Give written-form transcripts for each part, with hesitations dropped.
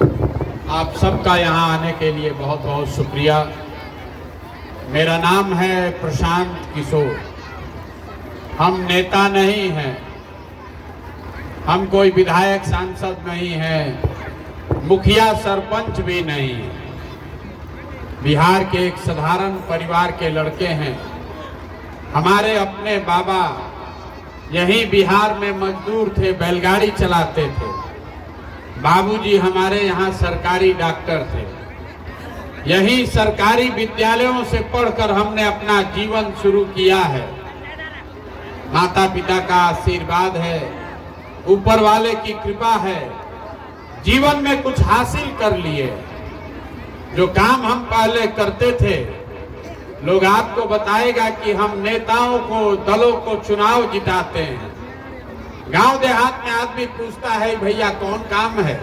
आप सबका यहाँ आने के लिए बहुत बहुत शुक्रिया। मेरा नाम है प्रशांत किशोर। हम नेता नहीं हैं, हम कोई विधायक सांसद नहीं हैं, मुखिया सरपंच भी नहीं है। बिहार के एक साधारण परिवार के लड़के हैं। हमारे अपने बाबा यहीं बिहार में मजदूर थे, बैलगाड़ी चलाते थे। बाबूजी हमारे यहाँ सरकारी डॉक्टर थे। यही सरकारी विद्यालयों से पढ़कर हमने अपना जीवन शुरू किया है। माता पिता का आशीर्वाद है, ऊपर वाले की कृपा है, जीवन में कुछ हासिल कर लिए। जो काम हम पहले करते थे, लोग आपको बताएगा कि हम नेताओं को, दलों को चुनाव जिताते हैं। गांव देहात में आदमी पूछता है भैया कौन काम है,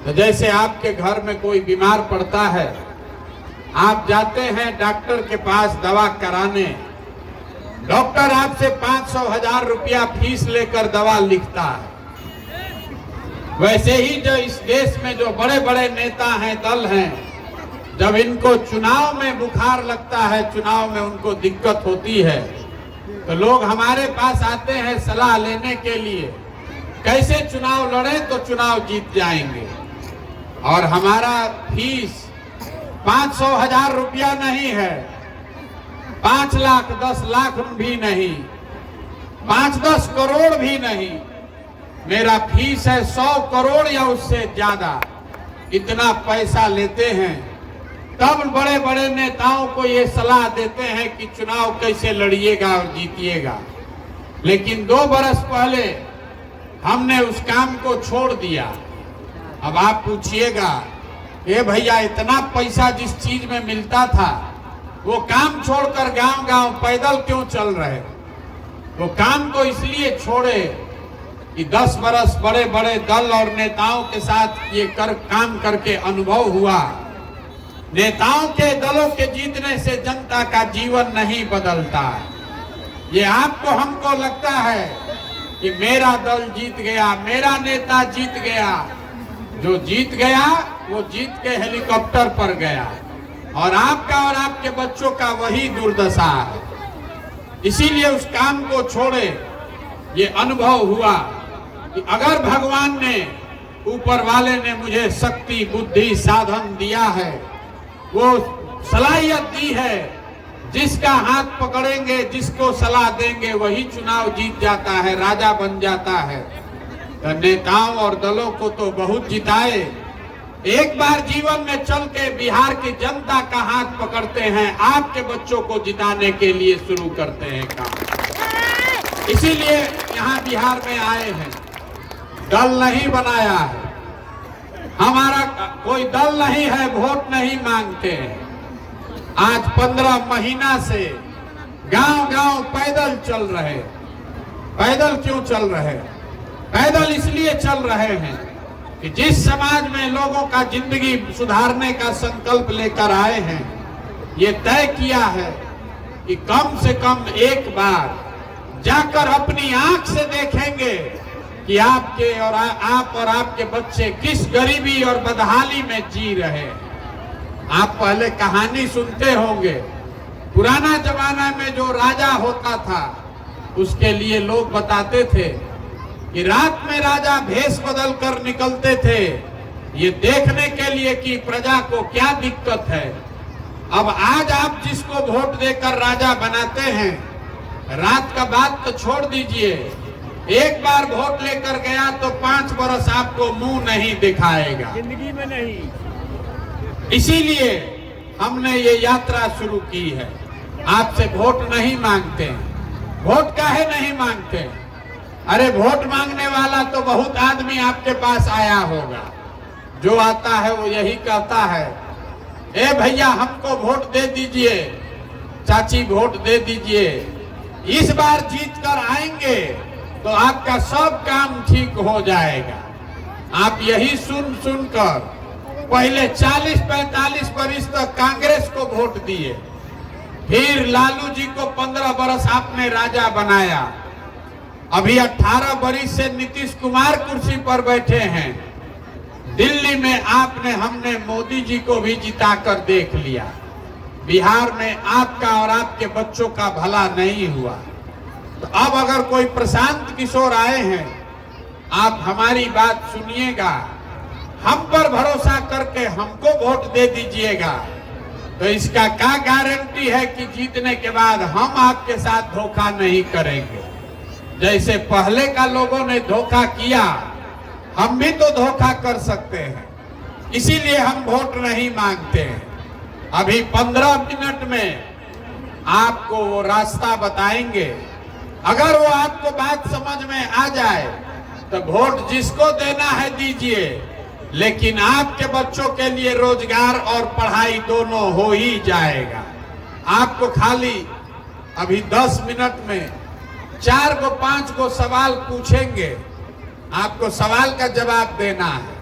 तो जैसे आपके घर में कोई बीमार पड़ता है, आप जाते हैं डॉक्टर के पास दवा कराने, डॉक्टर आपसे 500,000 रुपया फीस लेकर दवा लिखता है। वैसे ही जो इस देश में जो बड़े बड़े नेता हैं, दल हैं, जब इनको चुनाव में बुखार लगता है, चुनाव में उनको दिक्कत होती है, तो लोग हमारे पास आते हैं सलाह लेने के लिए, कैसे चुनाव लड़े तो चुनाव जीत जाएंगे। और हमारा फीस 500,000 रुपया नहीं है, 5 लाख 10 लाख भी नहीं, 5-10 करोड़ भी नहीं। मेरा फीस है 100 करोड़ या उससे ज्यादा। इतना पैसा लेते हैं, तब बड़े बड़े नेताओं को ये सलाह देते हैं कि चुनाव कैसे लड़िएगा और जीतिएगा। लेकिन 2 बरस पहले हमने उस काम को छोड़ दिया। अब आप पूछिएगा, ए भैया इतना पैसा जिस चीज में मिलता था, वो काम छोड़कर गांव गांव पैदल क्यों चल रहे? वो काम को इसलिए छोड़े कि 10 बरस बड़े बड़े दल और नेताओं के साथ ये काम करके अनुभव हुआ। नेताओं के, दलों के जीतने से जनता का जीवन नहीं बदलता। ये आपको, हमको लगता है कि मेरा दल जीत गया, मेरा नेता जीत गया। जो जीत गया वो जीत के हेलीकॉप्टर पर गया, और आपका और आपके बच्चों का वही दुर्दशा है। इसीलिए उस काम को छोड़े। ये अनुभव हुआ कि अगर भगवान ने, ऊपर वाले ने मुझे शक्ति, बुद्धि, साधन दिया है, वो सलाहियत दी है, जिसका हाथ पकड़ेंगे, जिसको सलाह देंगे, वही चुनाव जीत जाता है, राजा बन जाता है। तो नेताओं और दलों को तो बहुत जिताए, एक बार जीवन में चल के बिहार की जनता का हाथ पकड़ते हैं, आपके बच्चों को जिताने के लिए शुरू करते हैं काम। इसीलिए यहाँ बिहार में आए हैं। दल नहीं बनाया है, हमारा कोई दल नहीं है, वोट नहीं मांगते हैं। आज 15 महीना से गांव गांव पैदल चल रहे। पैदल क्यों चल रहे? पैदल इसलिए चल रहे हैं कि जिस समाज में लोगों का जिंदगी सुधारने का संकल्प लेकर आए हैं, ये तय किया है कि कम से कम एक बार जाकर अपनी आंख से देखेंगे कि आपके और आप और आपके बच्चे किस गरीबी और बदहाली में जी रहे हैं। आप पहले कहानी सुनते होंगे, पुराना जमाना में जो राजा होता था, उसके लिए लोग बताते थे कि रात में राजा भेष बदल कर निकलते थे, ये देखने के लिए कि प्रजा को क्या दिक्कत है। अब आज आप जिसको वोट देकर राजा बनाते हैं, रात का बात तो छोड़ दीजिए, एक बार वोट लेकर गया तो 5 बरस आपको मुंह नहीं दिखाएगा, जिंदगी में नहीं। इसीलिए हमने ये यात्रा शुरू की है। आपसे वोट नहीं मांगते हैं। वोट काहे नहीं मांगते? अरे वोट मांगने वाला तो बहुत आदमी आपके पास आया होगा। जो आता है वो यही कहता है, ए भैया हमको वोट दे दीजिए, चाची वोट दे दीजिए, इस बार जीत कर आएंगे तो आपका सब काम ठीक हो जाएगा। आप यही सुनकर पहले 40-45 वर्ष तक कांग्रेस को वोट दिए, फिर लालू जी को 15 बरस आपने राजा बनाया, अभी 18 वर्ष से नीतीश कुमार कुर्सी पर बैठे हैं। दिल्ली में हमने मोदी जी को भी जिताकर देख लिया। बिहार में आपका और आपके बच्चों का भला नहीं हुआ। तो अब अगर कोई प्रशांत किशोर आए हैं, आप हमारी बात सुनिएगा, हम पर भरोसा करके हमको वोट दे दीजिएगा। तो इसका क्या गारंटी है कि जीतने के बाद हम आपके साथ धोखा नहीं करेंगे। जैसे पहले का लोगों ने धोखा किया, हम भी तो धोखा कर सकते हैं। इसीलिए हम वोट नहीं मांगते हैं। अभी 15 मिनट में आपको वो रास्ता बताएंगे। अगर वो आपको बात समझ में आ जाए तो वोट जिसको देना है दीजिए, लेकिन आपके बच्चों के लिए रोजगार और पढ़ाई दोनों हो ही जाएगा। आपको खाली अभी 10 मिनट में 4 को 5 को सवाल पूछेंगे, आपको सवाल का जवाब देना है।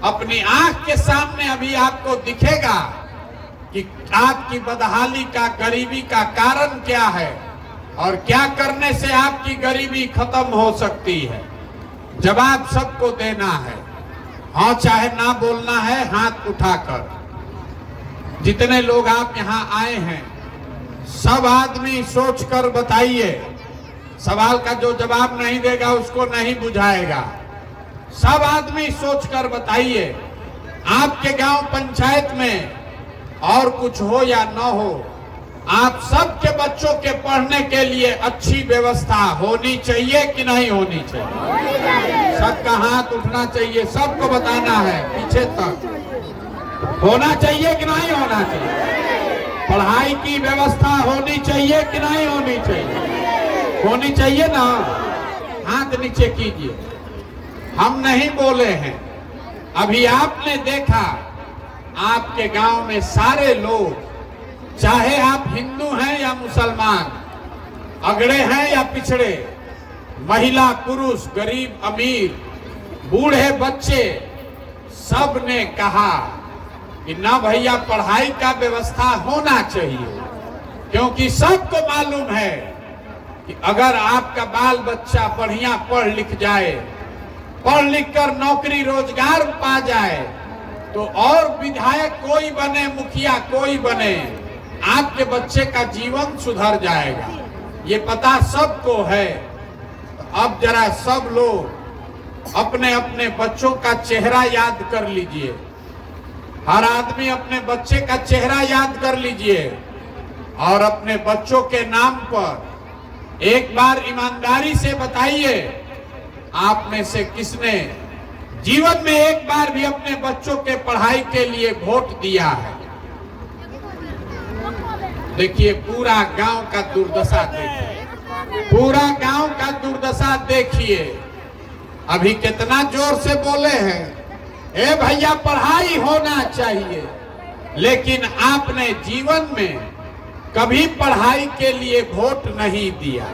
अपनी आंख के सामने अभी आपको दिखेगा कि आपकी बदहाली का, गरीबी का कारण क्या है और क्या करने से आपकी गरीबी खत्म हो सकती है। जवाब सबको देना है। हाँ चाहे ना बोलना है, हाथ उठाकर। जितने लोग आप यहाँ आए हैं, सब आदमी सोचकर बताइए। सवाल का जो जवाब नहीं देगा उसको नहीं बुझाएगा। सब आदमी सोचकर बताइए, आपके गांव पंचायत में और कुछ हो या न हो, आप सबके बच्चों के पढ़ने के लिए अच्छी व्यवस्था होनी चाहिए कि नहीं होनी चाहिए? सबका हाथ उठना चाहिए, सबको बताना है पीछे तक। होना चाहिए कि नहीं होना चाहिए? पढ़ाई की व्यवस्था होनी चाहिए कि नहीं होनी चाहिए? होनी चाहिए ना। हाथ नीचे कीजिए। हम नहीं बोले हैं। अभी आपने देखा, आपके गांव में सारे लोग, चाहे आप हिंदू हैं या मुसलमान, अगड़े हैं या पिछड़े, महिला पुरुष, गरीब अमीर, बूढ़े बच्चे, सब ने कहा कि ना भैया पढ़ाई का व्यवस्था होना चाहिए। क्योंकि सबको मालूम है कि अगर आपका बाल बच्चा बढ़िया पढ़ लिख जाए, पढ़ लिख कर नौकरी रोजगार पा जाए, तो और विधायक कोई बने, मुखिया कोई बने, आपके बच्चे का जीवन सुधर जाएगा। ये पता सबको है। तो अब जरा सब लोग अपने अपने बच्चों का चेहरा याद कर लीजिए। हर आदमी अपने बच्चे का चेहरा याद कर लीजिए और अपने बच्चों के नाम पर एक बार ईमानदारी से बताइए, आप में से किसने जीवन में एक बार भी अपने बच्चों के पढ़ाई के लिए वोट दिया है? देखिए, पूरा गांव का दुर्दशा देखिए, पूरा गांव का दुर्दशा देखिए। अभी कितना जोर से बोले हैं, ए भैया पढ़ाई होना चाहिए, लेकिन आपने जीवन में कभी पढ़ाई के लिए वोट नहीं दिया।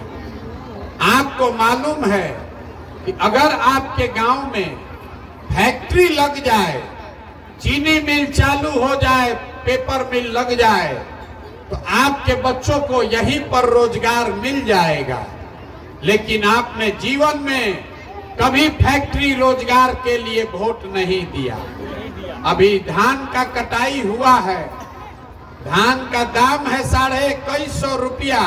आपको मालूम है कि अगर आपके गांव में फैक्ट्री लग जाए, चीनी मिल चालू हो जाए, पेपर मिल लग जाए, तो आपके बच्चों को यहीं पर रोजगार मिल जाएगा। लेकिन आपने जीवन में कभी फैक्ट्री रोजगार के लिए वोट नहीं दिया। अभी धान का कटाई हुआ है, धान का दाम है 2150 रुपया,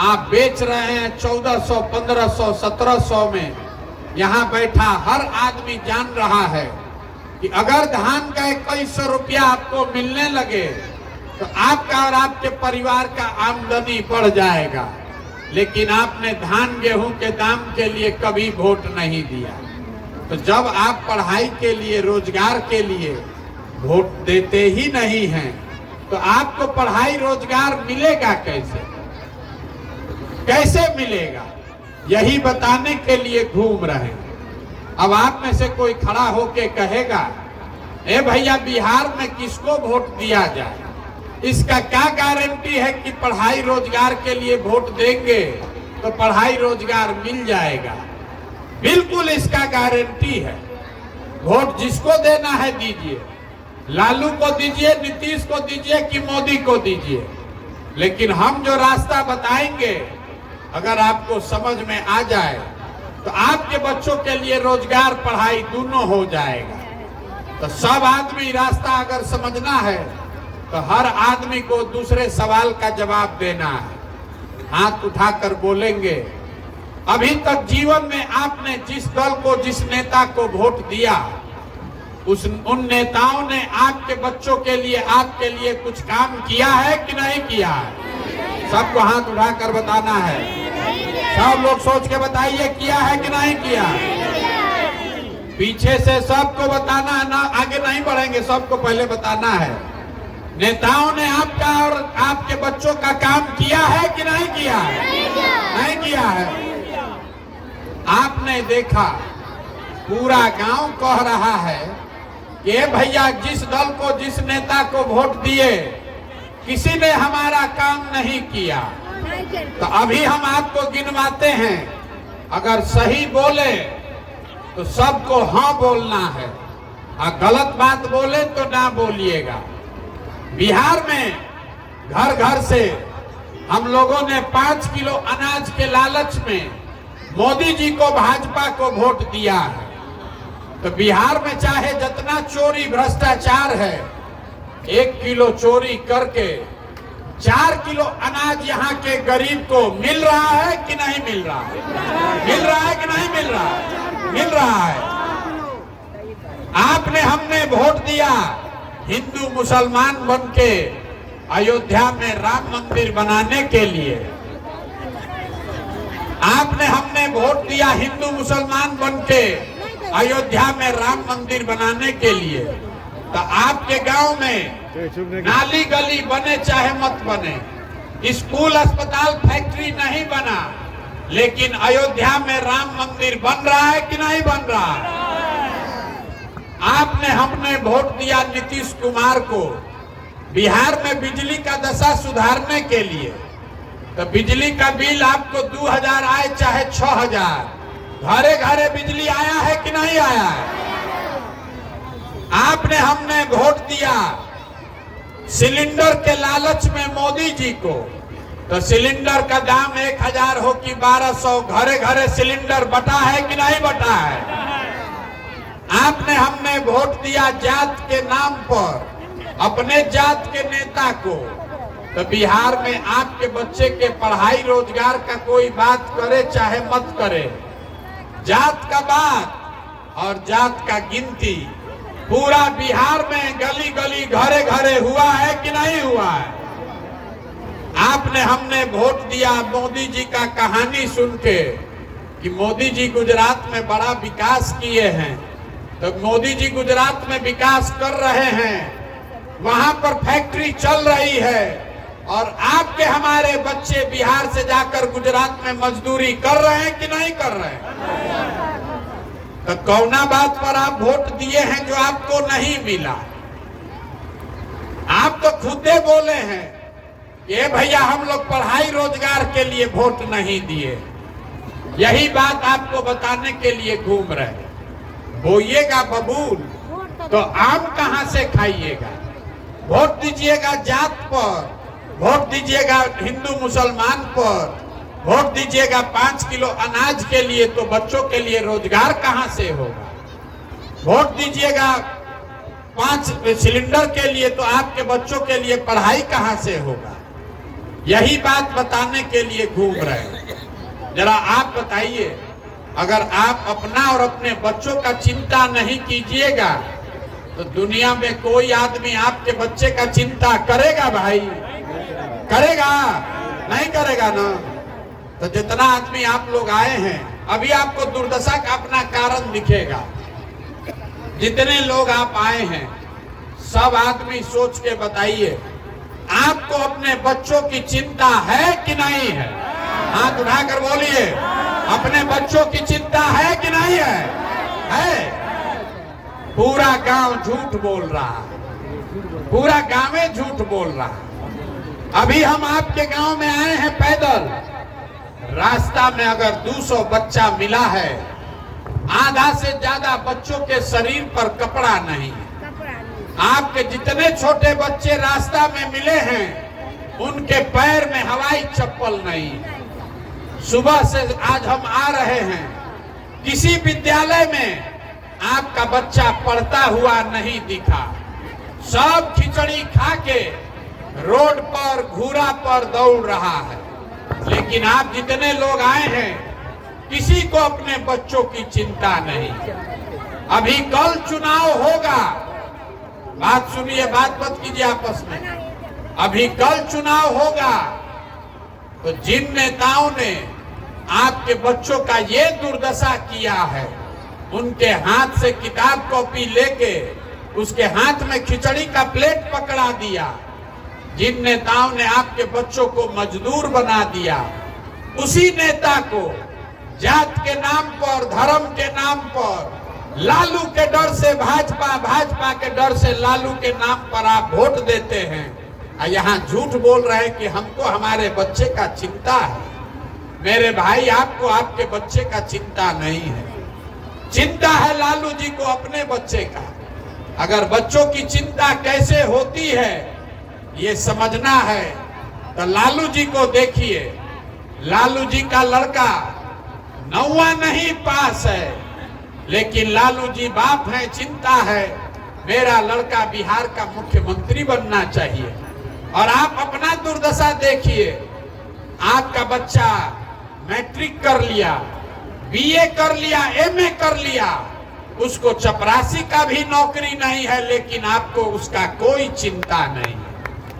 आप बेच रहे हैं 1400, 1500, 1700 में। यहाँ बैठा हर आदमी जान रहा है कि अगर धान का 2100 रुपया आपको मिलने लगे तो आपका और आपके परिवार का आमदनी बढ़ जाएगा। लेकिन आपने धान गेहूं के दाम के लिए कभी वोट नहीं दिया। तो जब आप पढ़ाई के लिए, रोजगार के लिए वोट देते ही नहीं हैं, तो आपको पढ़ाई रोजगार मिलेगा कैसे? कैसे मिलेगा? यही बताने के लिए घूम रहे हैं। अब आप में से कोई खड़ा होके कहेगा, ए भैया बिहार में किसको वोट दिया जाए? इसका क्या गारंटी है कि पढ़ाई रोजगार के लिए वोट देंगे तो पढ़ाई रोजगार मिल जाएगा? बिल्कुल इसका गारंटी है। वोट जिसको देना है दीजिए, लालू को दीजिए, नीतीश को दीजिए कि मोदी को दीजिए, लेकिन हम जो रास्ता बताएंगे अगर आपको समझ में आ जाए तो आपके बच्चों के लिए रोजगार, पढ़ाई दोनों हो जाएगा। तो सब आदमी रास्ता अगर समझना है तो हर आदमी को दूसरे सवाल का जवाब देना है। हाथ उठाकर बोलेंगे, अभी तक जीवन में आपने जिस दल को, जिस नेता को वोट दिया, उन नेताओं ने आपके बच्चों के लिए, आपके लिए कुछ काम किया है कि नहीं किया है? सबको हाथ उठाकर बताना है। सब लोग सोच के बताइए, किया है कि नहीं किया? पीछे से सबको बताना है ना, आगे नहीं बढ़ेंगे, सबको पहले बताना है। नेताओं ने आपका और आपके बच्चों का काम किया है कि नहीं किया है? नहीं किया है। आपने देखा पूरा गांव कह रहा है कि भैया जिस दल को, जिस नेता को वोट दिए, किसी ने हमारा काम नहीं किया। तो अभी हम आपको गिनवाते हैं, अगर सही बोले तो सबको हाँ बोलना है, और गलत बात बोले तो ना बोलिएगा। बिहार में घर घर से हम लोगों ने 5 किलो अनाज के लालच में मोदी जी को, भाजपा को वोट दिया है। तो बिहार में चाहे जितना चोरी भ्रष्टाचार है, 1 किलो चोरी करके 4 किलो अनाज यहाँ के गरीब को मिल रहा है कि नहीं मिल रहा है? मिल रहा है कि नहीं मिल रहा है? मिल रहा है। आपने, हमने वोट दिया हिंदू मुसलमान बनके अयोध्या में राम मंदिर बनाने के लिए। आपने, हमने वोट दिया हिंदू मुसलमान बनके अयोध्या में राम मंदिर बनाने के लिए। तो आपके गांव में नाली गली बने चाहे मत बने, स्कूल अस्पताल फैक्ट्री नहीं बना, लेकिन अयोध्या में राम मंदिर बन रहा है कि नहीं बन रहा है? आपने, हमने वोट दिया नीतीश कुमार को बिहार में बिजली का दशा सुधारने के लिए। तो बिजली का बिल आपको 2000 आए चाहे 6000, घरे घरे बिजली आया है कि नहीं आया है? आपने, हमने वोट दिया सिलेंडर के लालच में मोदी जी को। तो सिलेंडर का दाम 1000 हो कि 1200, घरे घरे सिलेंडर बटा है कि नहीं बटा है? आपने, हमने वोट दिया जात के नाम पर अपने जात के नेता को। तो बिहार में आपके बच्चे के पढ़ाई रोजगार का कोई बात करे चाहे मत करे, जात का बात और जात का गिनती पूरा बिहार में गली गली, घरे घरे हुआ है कि नहीं हुआ है? आपने, हमने वोट दिया मोदी जी का कहानी सुन के कि मोदी जी गुजरात में बड़ा विकास किए हैं। तो मोदी जी गुजरात में विकास कर रहे हैं, वहां पर फैक्ट्री चल रही है, और आपके, हमारे बच्चे बिहार से जाकर गुजरात में मजदूरी कर रहे हैं कि नहीं कर रहे हैं? तो कौना बात पर आप वोट दिए हैं जो आपको नहीं मिला? आप तो खुदे बोले हैं कि भैया हम लोग पढ़ाई रोजगार के लिए वोट नहीं दिए। यही बात आपको बताने के लिए घूम रहे हैं। बोइएगा बबूल तो आम कहां से खाइएगा? वोट दीजिएगा जात पर, वोट दीजिएगा हिंदू मुसलमान पर, वोट दीजिएगा 5 किलो अनाज के लिए, तो बच्चों के लिए रोजगार कहां से होगा? वोट दीजिएगा 5 सिलेंडर के लिए, तो आपके बच्चों के लिए पढ़ाई कहां से होगा? यही बात बताने के लिए घूम रहे हैं। जरा आप बताइए, अगर आप अपना और अपने बच्चों का चिंता नहीं कीजिएगा तो दुनिया में कोई आदमी आपके बच्चे का चिंता करेगा? भाई करेगा? नहीं करेगा ना। तो जितना आदमी आप लोग आए हैं, अभी आपको दुर्दशा का अपना कारण दिखेगा। जितने लोग आप आए हैं, सब आदमी सोच के बताइए, आपको अपने बच्चों की चिंता है कि नहीं है? हाथ उठाकर बोलिए, अपने बच्चों की चिंता है कि नहीं है? है। पूरा गांव झूठ बोल रहा है, पूरा गांव झूठ बोल रहा है। अभी हम आपके गांव में आए हैं पैदल, रास्ता में अगर 200 बच्चा मिला है, आधा से ज्यादा बच्चों के शरीर पर कपड़ा नहीं है। आपके जितने छोटे बच्चे रास्ता में मिले हैं, उनके पैर में हवाई चप्पल नहीं है। सुबह से आज हम आ रहे हैं, किसी विद्यालय में आपका बच्चा पढ़ता हुआ नहीं दिखा। सब खिचड़ी खा के रोड पर घूरा पर दौड़ रहा है। लेकिन आप जितने लोग आए हैं, किसी को अपने बच्चों की चिंता नहीं। अभी कल चुनाव होगा, बात सुनिए, बात मत कीजिए आपस में। अभी कल चुनाव होगा तो जिन नेताओं ने आपके बच्चों का ये दुर्दशा किया है, उनके हाथ से किताब कॉपी लेके उसके हाथ में खिचड़ी का प्लेट पकड़ा दिया। जिन नेताओं ने आपके बच्चों को मजदूर बना दिया, उसी नेता को जात के नाम पर, धर्म के नाम पर, लालू के डर से भाजपा, भाजपा के डर से लालू के नाम पर आप वोट देते हैं। यहाँ झूठ बोल रहे हैं कि हमको हमारे बच्चे का चिंता है। मेरे भाई, आपको आपके बच्चे का चिंता नहीं है। चिंता है लालू जी को अपने बच्चे का। अगर बच्चों की चिंता कैसे होती है ये समझना है तो लालू जी को देखिए। लालू जी का लड़का 9वां नहीं पास है, लेकिन लालू जी बाप है, चिंता है मेरा लड़का बिहार का मुख्यमंत्री बनना चाहिए। और आप अपना दुर्दशा देखिए। आपका बच्चा मैट्रिक कर लिया, बीए कर लिया, एमए कर लिया, उसको चपरासी का भी नौकरी नहीं है, लेकिन आपको उसका कोई चिंता नहीं।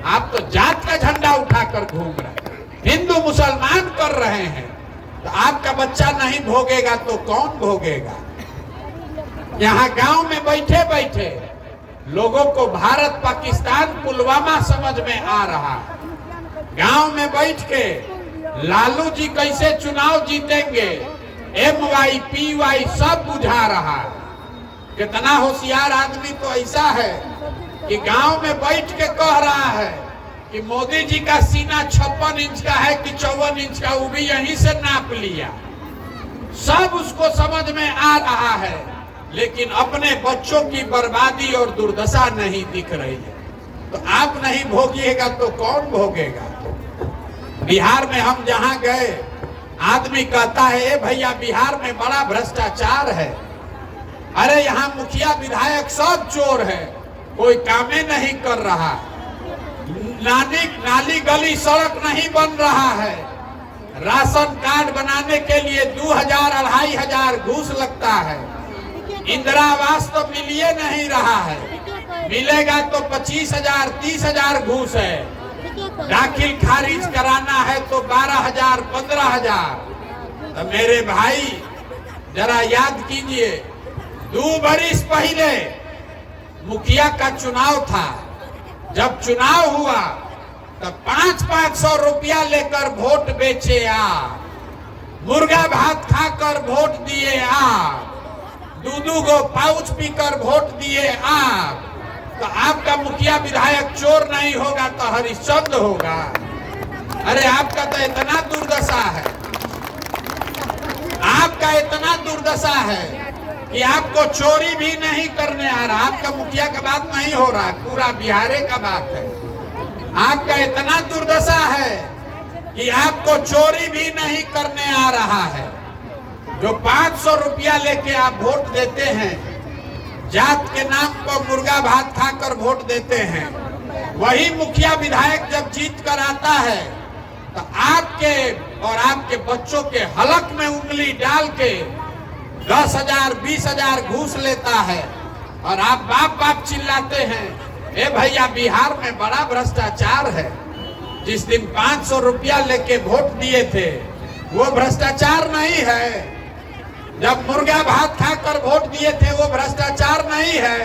आप तो जात का झंडा उठाकर घूम रहे हैं, हिंदू मुसलमान कर रहे हैं। तो आपका बच्चा नहीं भोगेगा तो कौन भोगेगा? यहाँ गांव में बैठे बैठे लोगों को भारत पाकिस्तान पुलवामा समझ में आ रहा है। गांव में बैठ के लालू जी कैसे चुनाव जीतेंगे, MY PY सब बुझा रहा है। कितना होशियार आदमी तो ऐसा है कि गांव में बैठ के कह रहा है कि मोदी जी का सीना 56 इंच का है कि 54 इंच का, वो भी यहीं से नाप लिया। सब उसको समझ में आ रहा है, लेकिन अपने बच्चों की बर्बादी और दुर्दशा नहीं दिख रही है। तो आप नहीं भोगिएगा तो कौन भोगेगा? बिहार में हम जहां गए, आदमी कहता है ए भैया बिहार में बड़ा भ्रष्टाचार है। अरे यहाँ मुखिया विधायक सब चोर है, कोई कामे नहीं कर रहा। नाली गली सड़क नहीं बन रहा है। राशन कार्ड बनाने के लिए 2000-2500 घूस लगता है। इंदिरा आवास तो मिलिए नहीं रहा है, मिलेगा तो 25,000 30,000 घूस है। दाखिल खारिज कराना है तो 12,000 15,000। तो मेरे भाई जरा याद कीजिए, 2 बरिस पहले मुखिया का चुनाव था। जब चुनाव हुआ तो 500 रुपया लेकर वोट बेचे आप, मुर्गा भात खाकर वोट दिए आप, 2 गो पाउच पीकर वोट दिए आप। तो आपका मुखिया विधायक चोर नहीं होगा तो हरिश्चंद्र होगा। अरे आपका तो इतना दुर्दशा है, आपका इतना दुर्दशा है कि आपको चोरी भी नहीं करने आ रहा। आपका मुखिया का बात नहीं हो रहा, पूरा बिहार का बात है। आपका इतना दुर्दशा है कि आपको चोरी भी नहीं करने आ रहा है। जो 500 रुपया लेके आप वोट देते हैं, जात के नाम पर मुर्गा भात खाकर वोट देते हैं, वही मुखिया विधायक जब जीत कर आता है तो आपके और आपके बच्चों के हलक में उंगली डाल के 10,000 20,000 घूस लेता है। और आप बाप बाप चिल्लाते हैं ए भैया बिहार में बड़ा भ्रष्टाचार है। जिस दिन 500 रुपया लेके वोट दिए थे वो भ्रष्टाचार नहीं है। जब मुर्गा भात खाकर वोट दिए थे वो भ्रष्टाचार नहीं है।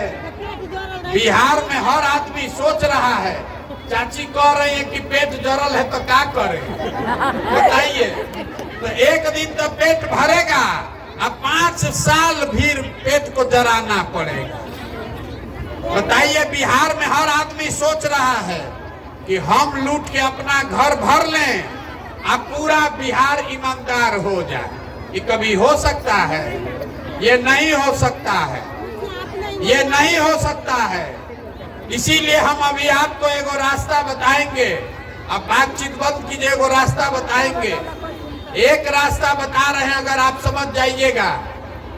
बिहार में हर आदमी सोच रहा है, चाची कह रही है कि पेट जरल है तो क्या करें, बताइए। तो एक दिन तो पेट भरेगा, अब 5 साल फिर पेट को जराना पड़ेगा। बताइए, बिहार में हर आदमी सोच रहा है कि हम लूट के अपना घर भर लें, अब पूरा बिहार ईमानदार हो जाए। ये कभी हो सकता है? ये नहीं हो सकता है, ये नहीं हो सकता है। इसीलिए हम अभी आपको एगो रास्ता बताएंगे। अब बातचीत बंद कीजिए, एगो रास्ता बताएंगे। एक रास्ता बता रहे हैं, अगर आप समझ जाइएगा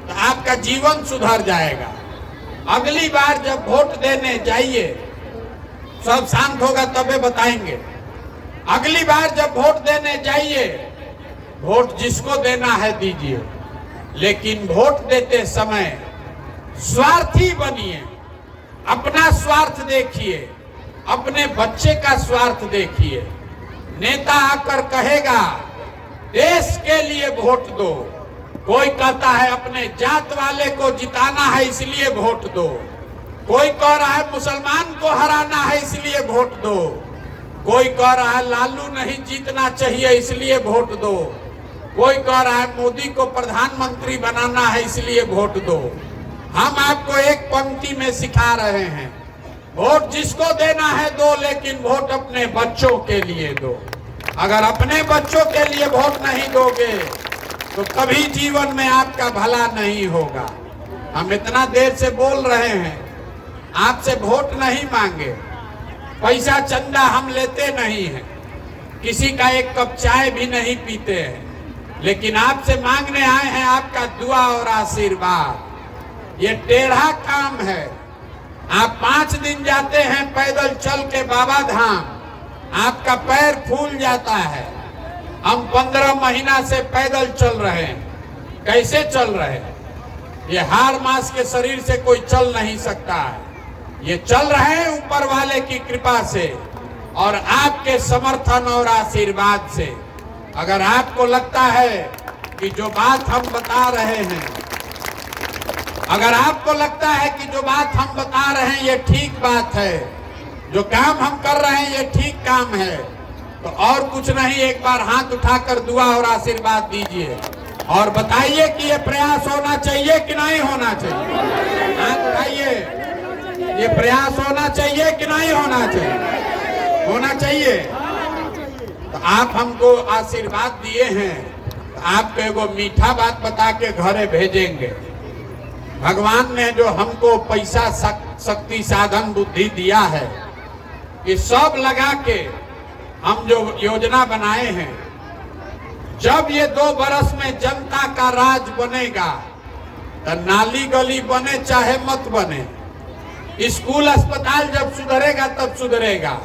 तो आपका जीवन सुधर जाएगा। अगली बार जब वोट देने जाइए, सब शांत होगा तबे बताएंगे। अगली बार जब वोट देने जाइए, वोट जिसको देना है दीजिए, लेकिन वोट देते समय स्वार्थी बनिए। अपना स्वार्थ देखिए, अपने बच्चे का स्वार्थ देखिए। नेता आकर कहेगा देश के लिए वोट दो, कोई कहता है अपने जात वाले को जिताना है इसलिए वोट दो, कोई कह रहा है मुसलमान को हराना है इसलिए वोट दो, कोई कह रहा है लालू नहीं जीतना चाहिए इसलिए वोट दो, कोई कह रहा है मोदी को प्रधानमंत्री बनाना है इसलिए वोट दो। हम आपको एक पंक्ति में सिखा रहे हैं, वोट जिसको देना है दो, लेकिन वोट अपने बच्चों के लिए दो। अगर अपने बच्चों के लिए वोट नहीं दोगे तो कभी जीवन में आपका भला नहीं होगा। हम इतना देर से बोल रहे हैं, आपसे वोट नहीं मांगे, पैसा चंदा हम लेते नहीं हैं, किसी का एक कप चाय भी नहीं पीते हैं, लेकिन आपसे मांगने आए हैं आपका दुआ और आशीर्वाद। ये टेढ़ा काम है। आप 5 दिन जाते हैं पैदल चल के बाबा धाम, आपका पैर फूल जाता है। हम 15 महीना से पैदल चल रहे हैं। कैसे चल रहे हैं? ये हाड़ मांस के शरीर से कोई चल नहीं सकता है। ये चल रहे हैं ऊपर वाले की कृपा से और आपके समर्थन और आशीर्वाद से। अगर आपको लगता है कि जो बात हम बता रहे हैं, अगर आपको लगता है कि जो बात हम बता रहे हैं ये ठीक बात है, जो काम हम कर रहे हैं ये ठीक काम है, तो और कुछ नहीं, एक बार हाथ उठाकर दुआ और आशीर्वाद दीजिए और बताइए कि ये प्रयास होना चाहिए कि नहीं होना चाहिए। हाथ उठाइए, ये प्रयास होना चाहिए कि नहीं होना चाहिए? होना चाहिए। तो आप हमको आशीर्वाद दिए हैं, तो आपको एगो मीठा बात बता के घरे भेजेंगे। भगवान ने जो हमको पैसा शक्ति साधन बुद्धि दिया है, ये सब लगा के हम जो योजना बनाए हैं, जब ये 2 बरस में जनता का राज बनेगा तो नाली गली बने चाहे मत बने, स्कूल अस्पताल जब सुधरेगा तब सुधरेगा,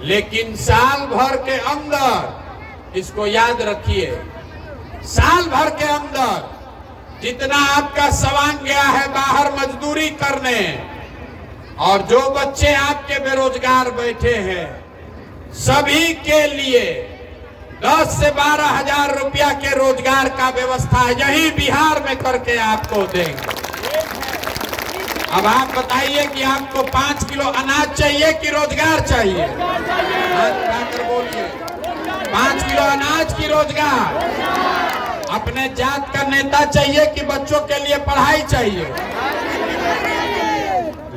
लेकिन साल भर के अंदर, इसको याद रखिए, साल भर के अंदर जितना आपका सवांग गया है बाहर मजदूरी करने, और जो बच्चे आपके बेरोजगार बैठे हैं, सभी के लिए 10 से 12 हजार रुपया के रोजगार का व्यवस्था यही बिहार में करके आपको देंगे। अब आप बताइए कि आपको 5 किलो अनाज चाहिए कि रोजगार चाहिए? हाथ उठाकर बोलिए। 5 किलो अनाज की रोजगार? अपने जात का नेता चाहिए कि बच्चों के लिए पढ़ाई चाहिए?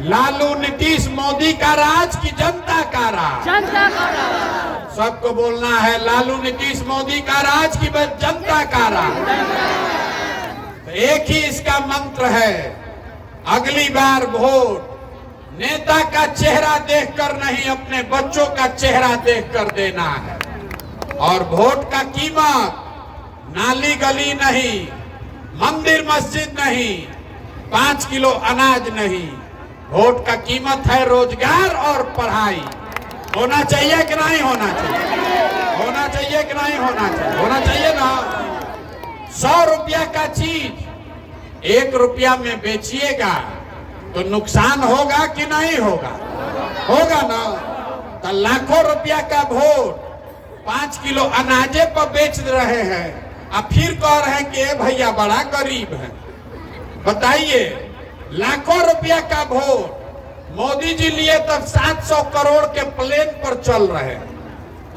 लालू नीतीश मोदी का राज की जनता का राज? जनता का राज। सबको बोलना है, लालू नीतीश मोदी का राज की जनता का राज। तो एक ही इसका मंत्र है, अगली बार वोट नेता का चेहरा देखकर नहीं, अपने बच्चों का चेहरा देखकर देना है। और वोट का कीमत नाली गली नहीं, मंदिर मस्जिद नहीं, 5 किलो अनाज नहीं, वोट का कीमत है रोजगार और पढ़ाई। होना चाहिए कि नहीं होना चाहिए? होना चाहिए कि नहीं होना चाहिए? होना चाहिए ना। 100 रुपया का चीज 1 रुपया में बेचिएगा तो नुकसान होगा कि नहीं होगा? होगा ना। तो लाखों रुपया का वोट 5 किलो अनाजे पर बेच रहे हैं, अब फिर कह रहे हैं कि भैया बड़ा गरीब है। बताइए, लाखों रुपया का वोट मोदी जी लिए तो 700 करोड़ के प्लेन पर चल रहे हैं,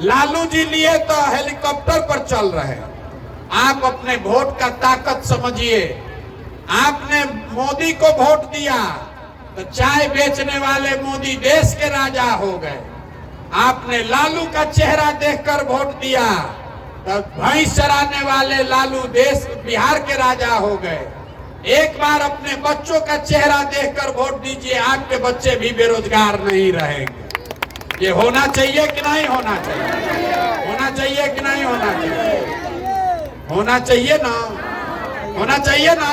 लालू जी लिए तो हेलीकॉप्टर पर चल रहे हैं। आप अपने वोट का ताकत समझिए। आपने मोदी को वोट दिया तो चाय बेचने वाले मोदी देश के राजा हो गए। आपने लालू का चेहरा देखकर वोट दिया तो भैंस चराने वाले लालू देश बिहार के राजा हो गए। एक बार अपने बच्चों का चेहरा देखकर वोट दीजिए, आपके बच्चे भी बेरोजगार नहीं रहेंगे। ये होना चाहिए कि नहीं होना चाहिए? होना चाहिए कि नहीं होना चाहिए? होना चाहिए ना। होना चाहिए ना।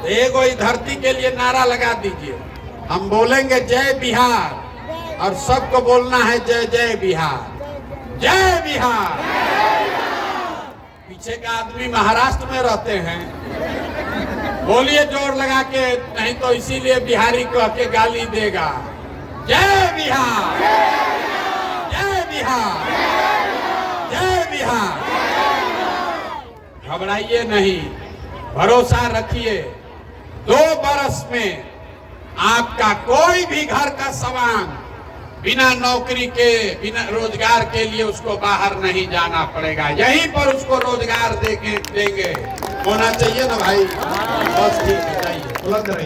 एक वही धरती के लिए नारा लगा दीजिए। हम बोलेंगे जय बिहार और सबको बोलना है जय जय बिहार, जय बिहार। पीछे का आदमी महाराष्ट्र में रहते हैं, बोलिए जोर लगा के, नहीं तो इसीलिए बिहारी को आके गाली देगा। जय बिहार, जय बिहार, जय बिहार। घबराइए नहीं, भरोसा रखिए। 2 बरस में आपका कोई भी घर का सामान बिना नौकरी के, बिना रोजगार के लिए उसको बाहर नहीं जाना पड़ेगा, यहीं पर उसको रोजगार देंगे। होना चाहिए ना भाई, बस ठीक है, चाहिए।